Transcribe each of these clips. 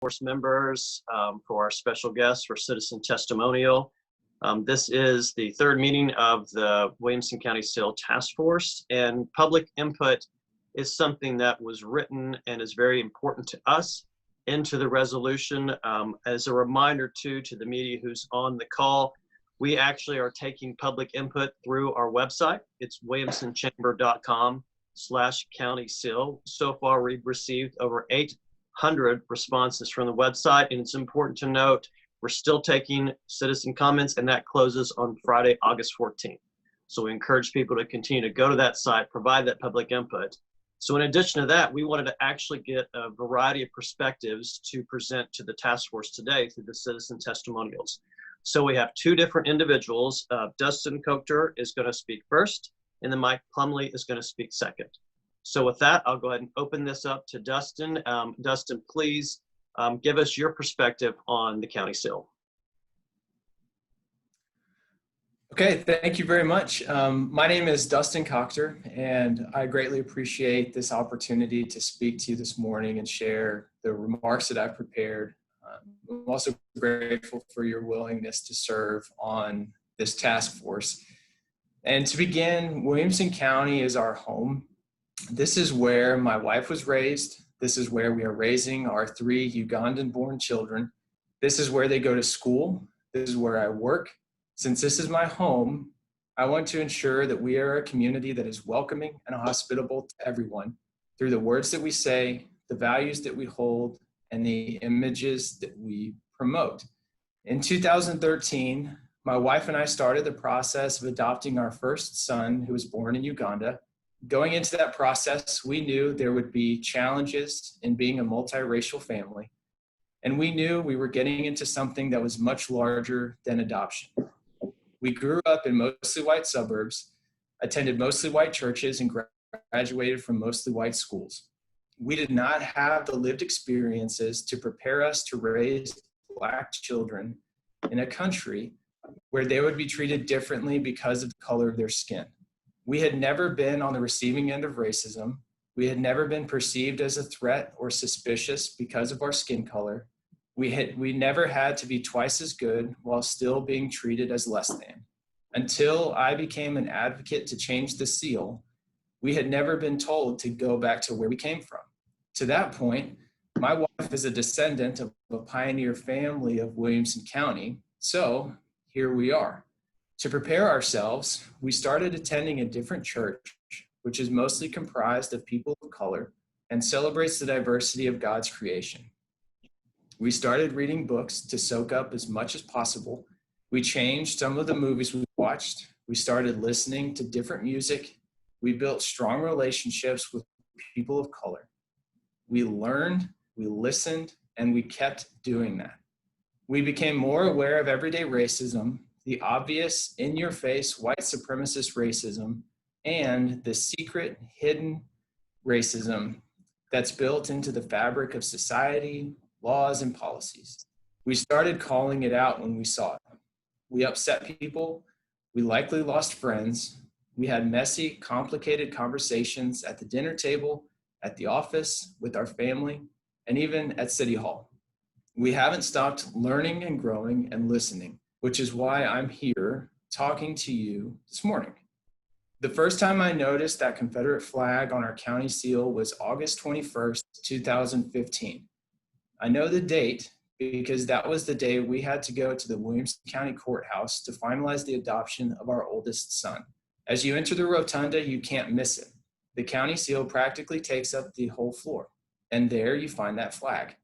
Force members, for our special guests for Citizen Testimonial. This is the third meeting of the Williamson County SIL Task Force, and public input is something that was written and is very important to us into the resolution. As a reminder to the media who's on the call, we actually are taking public input through our website. It's williamsonchamber.com/county SIL. So far, we've received over 800 responses from the website, and it's important to note we're still taking citizen comments, and that closes on Friday, August 14th. So we encourage people to continue to go to that site, provide that public input. So in addition to that, we wanted to actually get a variety of perspectives to present to the task force today through the citizen testimonials. So we have two different individuals. Dustin Kochter is going to speak first, and then Mike Plummel is going to speak second. So with that, I'll go ahead and open this up to Dustin. Dustin, please give us your perspective on the county SIL. Okay, thank you very much. My name is Dustin Kochter, and I greatly appreciate this opportunity to speak to you this morning and share the remarks that I've prepared. I'm also grateful for your willingness to serve on this task force. And to begin, Williamson County is our home. This is where my wife was raised. This is where we are raising our 3 Ugandan-born children. This is where they go to school. This is where I work. Since this is my home, I want to ensure that we are a community that is welcoming and hospitable to everyone through the words that we say, the values that we hold, and the images that we promote. In 2013, my wife and I started the process of adopting our first son, who was born in Uganda. Going into that process, we knew there would be challenges in being a multiracial family, and we knew we were getting into something that was much larger than adoption. We grew up in mostly white suburbs, attended mostly white churches, and graduated from mostly white schools. We did not have the lived experiences to prepare us to raise Black children in a country where they would be treated differently because of the color of their skin. We had never been on the receiving end of racism. We had never been perceived as a threat or suspicious because of our skin color. We never had to be twice as good while still being treated as less than. Until I became an advocate to change the SIL, we had never been told to go back to where we came from. To that point, my wife is a descendant of a pioneer family of Williamson County, so here we are. To prepare ourselves, we started attending a different church, which is mostly comprised of people of color and celebrates the diversity of God's creation. We started reading books to soak up as much as possible. We changed some of the movies we watched. We started listening to different music. We built strong relationships with people of color. We learned, we listened, and we kept doing that. We became more aware of everyday racism, the obvious, in-your-face white supremacist racism, and the secret, hidden racism that's built into the fabric of society, laws, and policies. We started calling it out when we saw it. We upset people. We likely lost friends. We had messy, complicated conversations at the dinner table, at the office, with our family, and even at City Hall. We haven't stopped learning and growing and listening, which is why I'm here talking to you this morning. The first time I noticed that Confederate flag on our county SIL was August 21st, 2015. I know the date because that was the day we had to go to the Williamson County Courthouse to finalize the adoption of our oldest son. As you enter the rotunda, you can't miss it. The county SIL practically takes up the whole floor, and there you find that flag.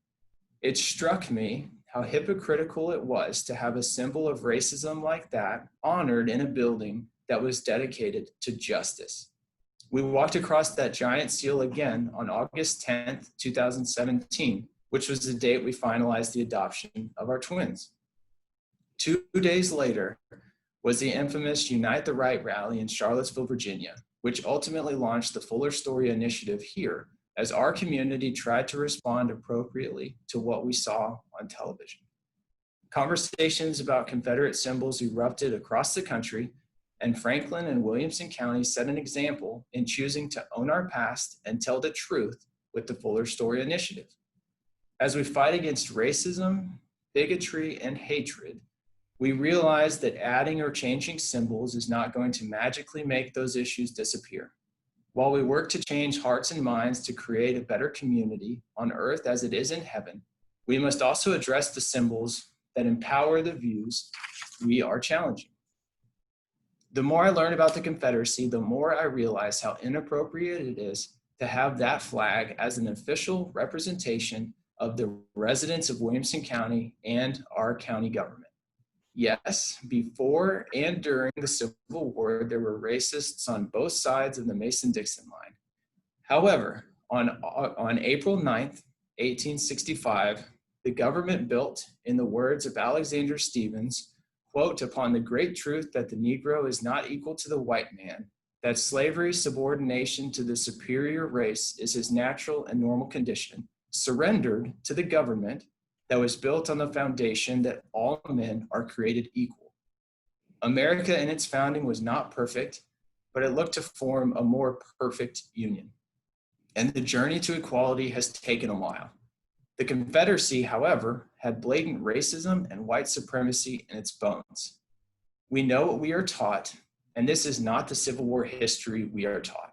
It struck me how hypocritical it was to have a symbol of racism like that honored in a building that was dedicated to justice. We walked across that giant SIL again on August 10th, 2017, which was the date we finalized the adoption of our twins. 2 days later was the infamous Unite the Right rally in Charlottesville, Virginia, which ultimately launched the Fuller Story Initiative here as our community tried to respond appropriately to what we saw on television. Conversations about Confederate symbols erupted across the country, and Franklin and Williamson County set an example in choosing to own our past and tell the truth with the Fuller Story Initiative. As we fight against racism, bigotry, and hatred, we realize that adding or changing symbols is not going to magically make those issues disappear. While we work to change hearts and minds to create a better community on earth as it is in heaven, we must also address the symbols that empower the views we are challenging. The more I learn about the Confederacy, the more I realize how inappropriate it is to have that flag as an official representation of the residents of Williamson County and our county government. Yes, before and during the Civil War, there were racists on both sides of the Mason-Dixon line. However, on April 9th, 1865, the government built, in the words of Alexander Stephens, quote, upon the great truth that the Negro is not equal to the white man, that slavery's subordination to the superior race is his natural and normal condition, surrendered to the government that was built on the foundation that all men are created equal. America in its founding was not perfect, but it looked to form a more perfect union. And the journey to equality has taken a while. The Confederacy, however, had blatant racism and white supremacy in its bones. We know what we are taught, and this is not the Civil War history we are taught.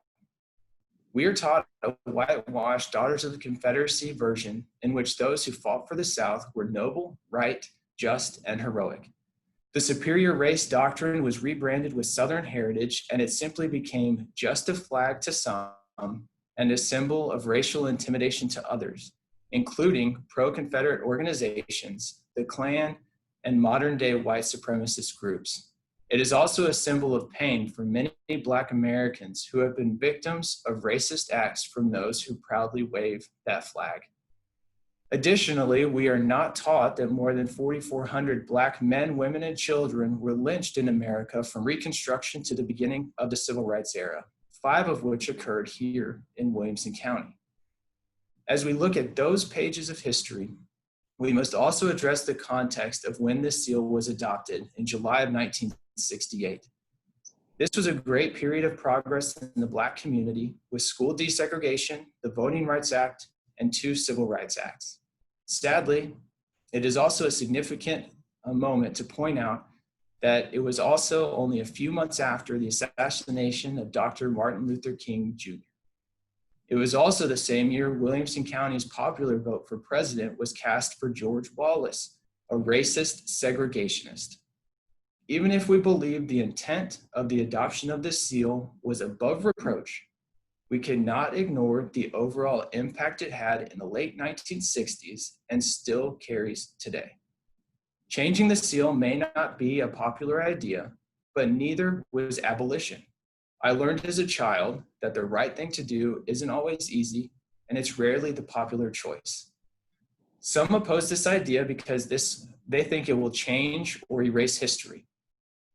We are taught a whitewashed Daughters of the Confederacy version in which those who fought for the South were noble, right, just, and heroic. The superior race doctrine was rebranded with Southern heritage, and it simply became just a flag to some and a symbol of racial intimidation to others, including pro-Confederate organizations, the Klan, and modern-day white supremacist groups. It is also a symbol of pain for many Black Americans who have been victims of racist acts from those who proudly wave that flag. Additionally, we are not taught that more than 4,400 Black men, women, and children were lynched in America from Reconstruction to the beginning of the Civil Rights era, 5 of which occurred here in Williamson County. As we look at those pages of history, we must also address the context of when this seal was adopted in July of 1968. This was a great period of progress in the Black community with school desegregation, the Voting Rights Act, and 2 Civil Rights Acts. Sadly, it is also a significant moment to point out that it was also only a few months after the assassination of Dr. Martin Luther King Jr. It was also the same year Williamson County's popular vote for president was cast for George Wallace, a racist segregationist. Even if we believe the intent of the adoption of this seal was above reproach, we cannot ignore the overall impact it had in the late 1960s and still carries today. Changing the seal may not be a popular idea, but neither was abolition. I learned as a child that the right thing to do isn't always easy, and it's rarely the popular choice. Some oppose this idea because they think it will change or erase history.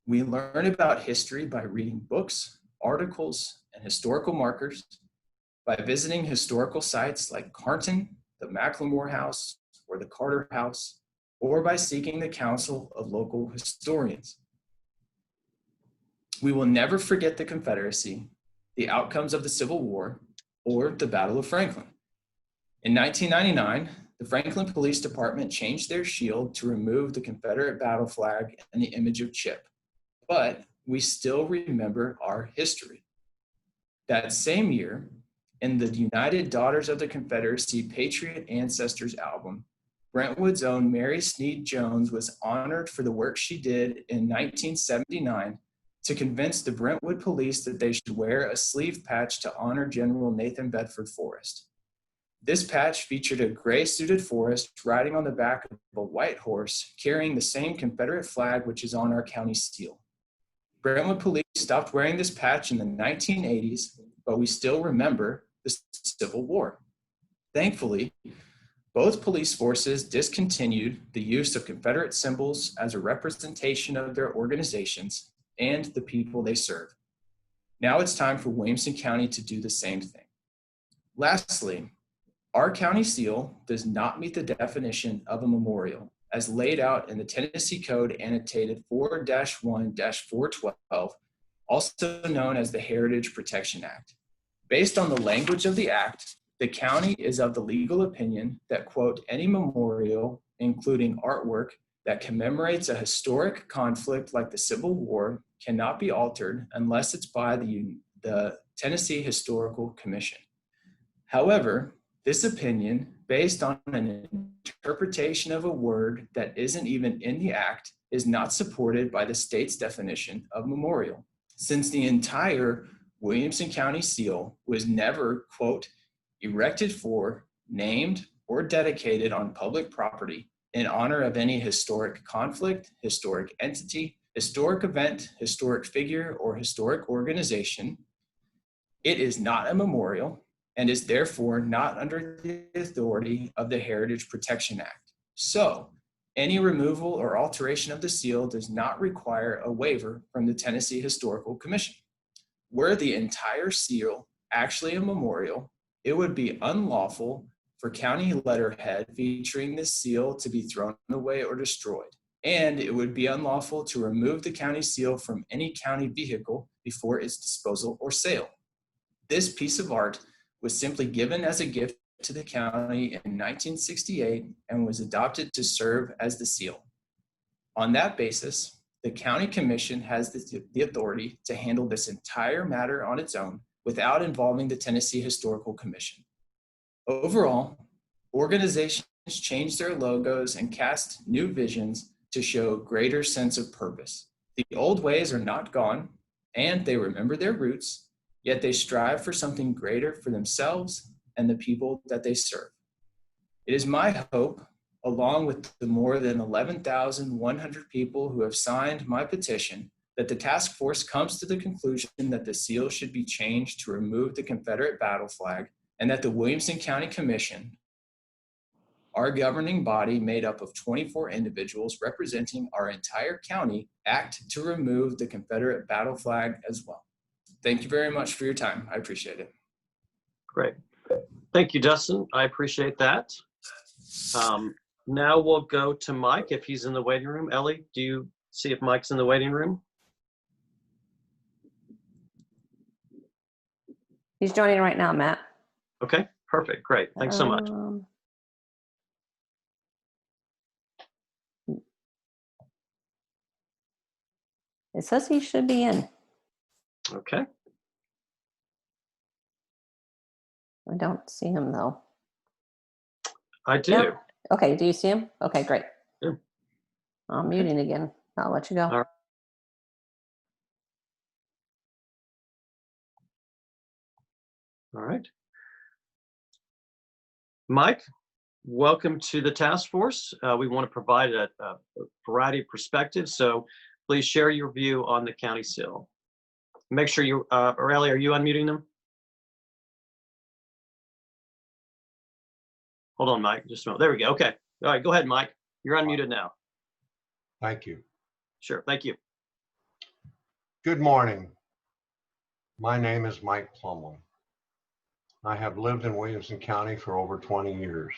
We learn about history by reading books, articles, and historical markers, by visiting historical sites like Carnton, the Macklemore House, or the Carter House, or by seeking the counsel of local historians. We will never forget the Confederacy, the outcomes of the Civil War, or the Battle of Franklin. In 1999, the Franklin Police Department changed their shield to remove the Confederate battle flag and the image of Chip, but we still remember our history. That same year, in the United Daughters of the Confederacy Patriot Ancestors album, Brentwood's own Mary Snead Jones was honored for the work she did in 1979 to convince the Brentwood police that they should wear a sleeve patch to honor General Nathan Bedford Forrest. This patch featured a gray-suited Forrest riding on the back of a white horse, carrying the same Confederate flag which is on our county seal. Brentwood police stopped wearing this patch in the 1980s, but we still remember the Civil War. Thankfully, both police forces discontinued the use of Confederate symbols as a representation of their organizations and the people they serve. Now it's time for Williamson County to do the same thing. Lastly, our county seal does not meet the definition of a memorial as laid out in the Tennessee Code annotated 4-1-412, also known as the Heritage Protection Act. Based on the language of the act, the county is of the legal opinion that, quote, any memorial, including artwork that commemorates a historic conflict like the Civil War, cannot be altered unless it's by the Tennessee Historical Commission. However, this opinion, based on an interpretation of a word that isn't even in the act, is not supported by the state's definition of memorial, since the entire Williamson County seal was never, quote, erected for, named, or dedicated on public property in honor of any historic conflict, historic entity, historic event, historic figure, or historic organization. It is not a memorial and is therefore not under the authority of the Heritage Protection Act. So, any removal or alteration of the seal does not require a waiver from the Tennessee Historical Commission. Were the entire seal actually a memorial, it would be unlawful for county letterhead featuring this seal to be thrown away or destroyed, and it would be unlawful to remove the county seal from any county vehicle before its disposal or sale. This piece of art was simply given as a gift to the county in 1968 and was adopted to serve as the seal. On that basis, the county commission has the authority to handle this entire matter on its own without involving the Tennessee Historical Commission. Overall, organizations change their logos and cast new visions to show greater sense of purpose. The old ways are not gone, and they remember their roots, yet they strive for something greater for themselves and the people that they serve. It is my hope, along with the more than 11,100 people who have signed my petition, that the task force comes to the conclusion that the seal should be changed to remove the Confederate battle flag, and that the Williamson County Commission, our governing body made up of 24 individuals representing our entire county, act to remove the Confederate battle flag as well. Thank you very much for your time. I appreciate it. Great. Thank you, Dustin. I appreciate that. Now we'll go to Mike if he's in the waiting room. Ellie, do you see if Mike's in the waiting room? He's joining right now, Matt. Okay, perfect. Great. Thanks so much. It says he should be in. Okay. I don't see him though. I do. Yep. Okay, do you see him? Okay, great. Yeah. I'm muting again. I'll let you go. All right. All right. Mike, welcome to the task force. We want to provide a variety of perspectives, so please share your view on the county seal. Make sure you, Aurelia, are you unmuting them? Hold on, Mike, just a moment. There we go. Okay. All right, go ahead, Mike. You're unmuted now. Thank you. Sure, thank you. Good morning. My name is Mike Plummel. I have lived in Williamson County for over 20 years.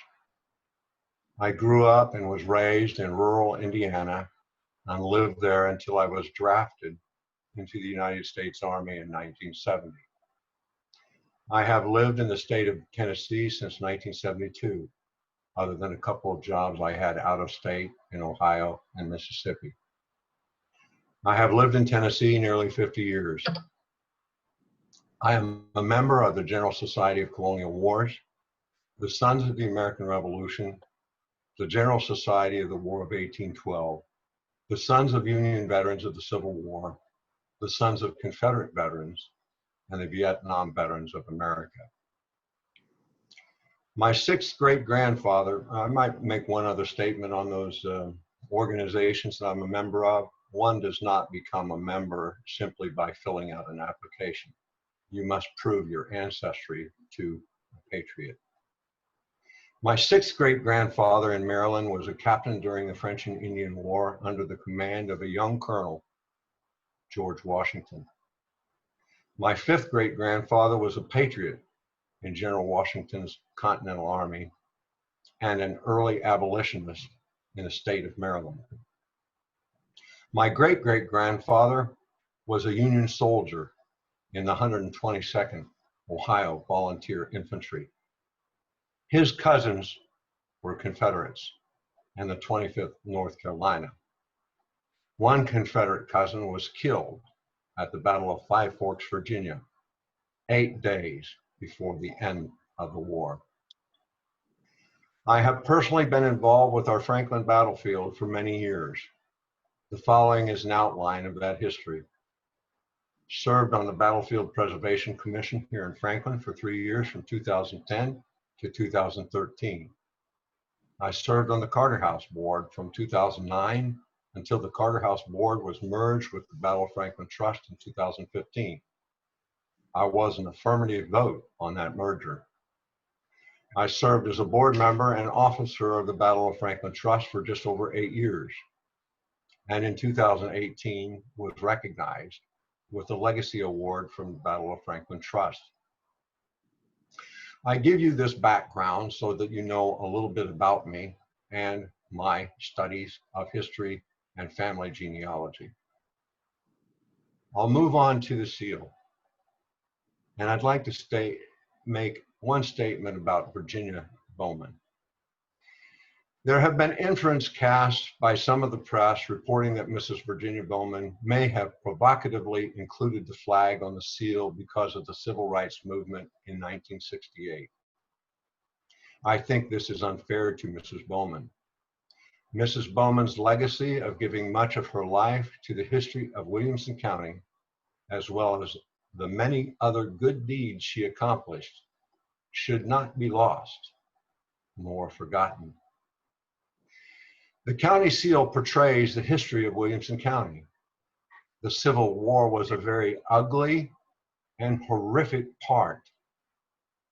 I grew up and was raised in rural Indiana and lived there until I was drafted into the United States Army in 1970. I have lived in the state of Tennessee since 1972, other than a couple of jobs I had out of state in Ohio and Mississippi. I have lived in Tennessee nearly 50 years. I am a member of the General Society of Colonial Wars, the Sons of the American Revolution, the General Society of the War of 1812, the Sons of Union Veterans of the Civil War, the Sons of Confederate Veterans, and the Vietnam Veterans of America. My sixth great-grandfather, I might make one other statement on those organizations that I'm a member of. One does not become a member simply by filling out an application. You must prove your ancestry to a patriot. My sixth great-grandfather in Maryland was a captain during the French and Indian War under the command of a young colonel, George Washington. My fifth great-grandfather was a patriot in General Washington's Continental Army and an early abolitionist in the state of Maryland. My great-great-grandfather was a Union soldier in the 122nd Ohio Volunteer Infantry His cousins were Confederates in the 25th North Carolina. One Confederate cousin was killed at the Battle of Five Forks, Virginia, 8 days before the end of the war. I have personally been involved with our Franklin battlefield for many years. The following is an outline of that history. Served on the Battlefield Preservation Commission here in Franklin for 3 years from 2010 to 2013. I served on the Carter House Board from 2009 until the Carter House Board was merged with the Battle of Franklin Trust in 2015. I was an affirmative vote on that merger. I served as a board member and officer of the Battle of Franklin Trust for just over 8 years, and in 2018 was recognized with the Legacy Award from the Battle of Franklin Trust. I give you this background so that you know a little bit about me and my studies of history and family genealogy. I'll move on to the seal. And I'd like to make one statement about Virginia Bowman. There have been inferences cast by some of the press reporting that Mrs. Virginia Bowman may have provocatively included the flag on the seal because of the civil rights movement in 1968. I think this is unfair to Mrs. Bowman. Mrs. Bowman's legacy of giving much of her life to the history of Williamson County, as well as the many other good deeds she accomplished, should not be lost nor forgotten. The county seal portrays the history of Williamson County. The Civil War was a very ugly and horrific part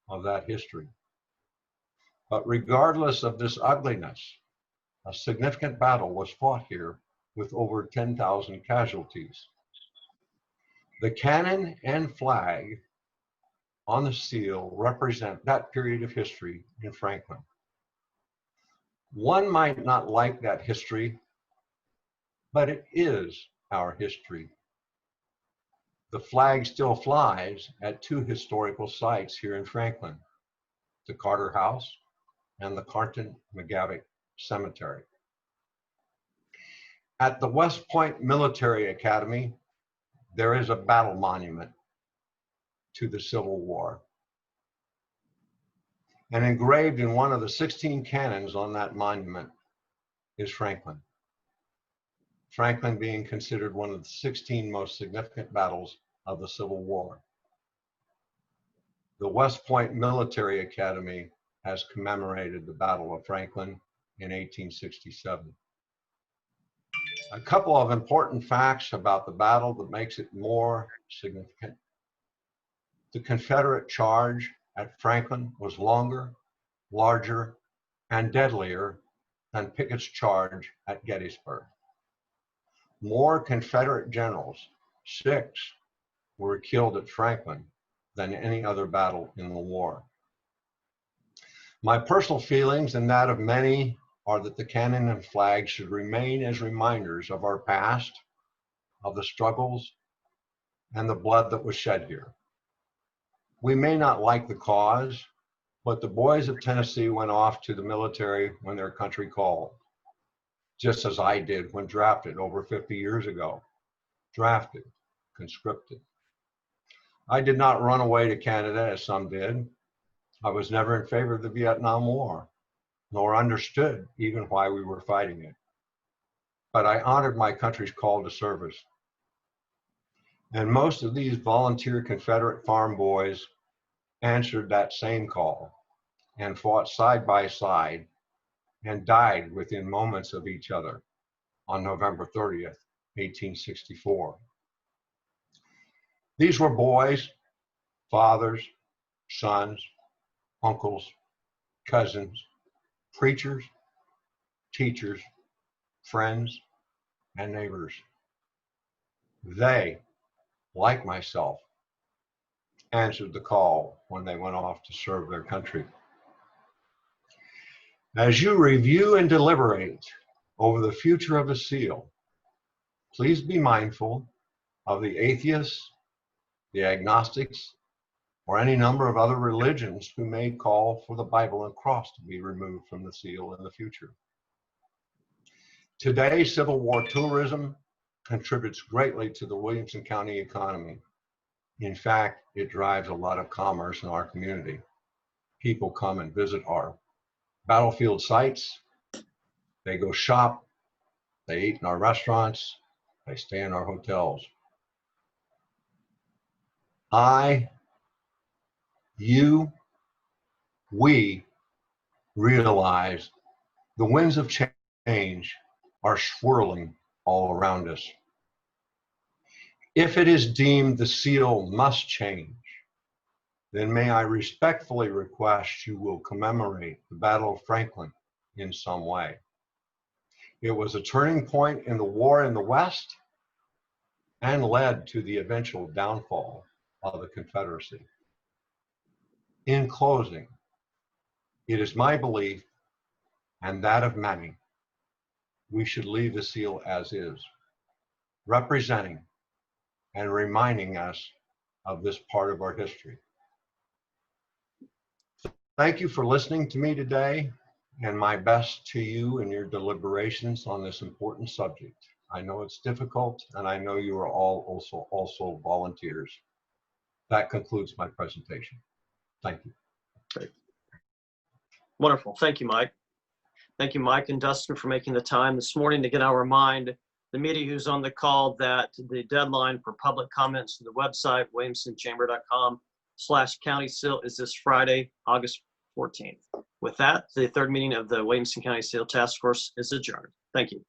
of that history. But regardless of this ugliness, a significant battle was fought here with over 10,000 casualties. The cannon and flag on the seal represent that period of history in Franklin. One might not like that history, but it is our history. The flag still flies at 2 historical sites here in Franklin, the Carter House and the Carnton McGavick Cemetery. At the West Point Military Academy, there is a battle monument to the Civil War. And engraved in one of the 16 cannons on that monument is Franklin. Franklin being considered one of the 16 most significant battles of the Civil War. The West Point Military Academy has commemorated the Battle of Franklin in 1867. A couple of important facts about the battle that makes it more significant. The Confederate charge at Franklin was longer, larger, and deadlier than Pickett's charge at Gettysburg. More Confederate generals, 6, were killed at Franklin than any other battle in the war. My personal feelings and that of many are that the cannon and flag should remain as reminders of our past, of the struggles, and the blood that was shed here. We may not like the cause, but the boys of Tennessee went off to the military when their country called, just as I did when drafted over 50 years ago. Drafted, conscripted. I did not run away to Canada as some did. I was never in favor of the Vietnam War, nor understood even why we were fighting it. But I honored my country's call to service. And most of these volunteer Confederate farm boys answered that same call and fought side by side and died within moments of each other on November 30th, 1864. These were boys, fathers, sons, uncles, cousins, preachers, teachers, friends, and neighbors. They, like myself, answered the call when they went off to serve their country. As you review and deliberate over the future of the seal, please be mindful of the atheists, the agnostics, or any number of other religions who may call for the Bible and cross to be removed from the seal in the future. Today, Civil War tourism contributes greatly to the Williamson County economy. In fact, it drives a lot of commerce in our community. People come and visit our battlefield sites. They go shop. They eat in our restaurants. They stay in our hotels. We realize the winds of change are swirling all around us. If it is deemed the seal must change, then may I respectfully request you will commemorate the Battle of Franklin in some way. It was a turning point in the war in the West and led to the eventual downfall of the Confederacy. In closing, it is my belief, and that of many, we should leave the seal as is, representing and reminding us of this part of our history. Thank you for listening to me today, and my best to you in your deliberations on this important subject. I know it's difficult, and I know you are all also volunteers. That concludes my presentation. Thank you. Great. Wonderful. Thank you, Mike. Thank you, Mike and Dustin, for making the time this morning. Again, I'll remind the media who's on the call that the deadline for public comments to the website, williamsonchamber.com/county seal, is this Friday, August 14th. With that, the third meeting of the Williamson County Seal Task Force is adjourned. Thank you.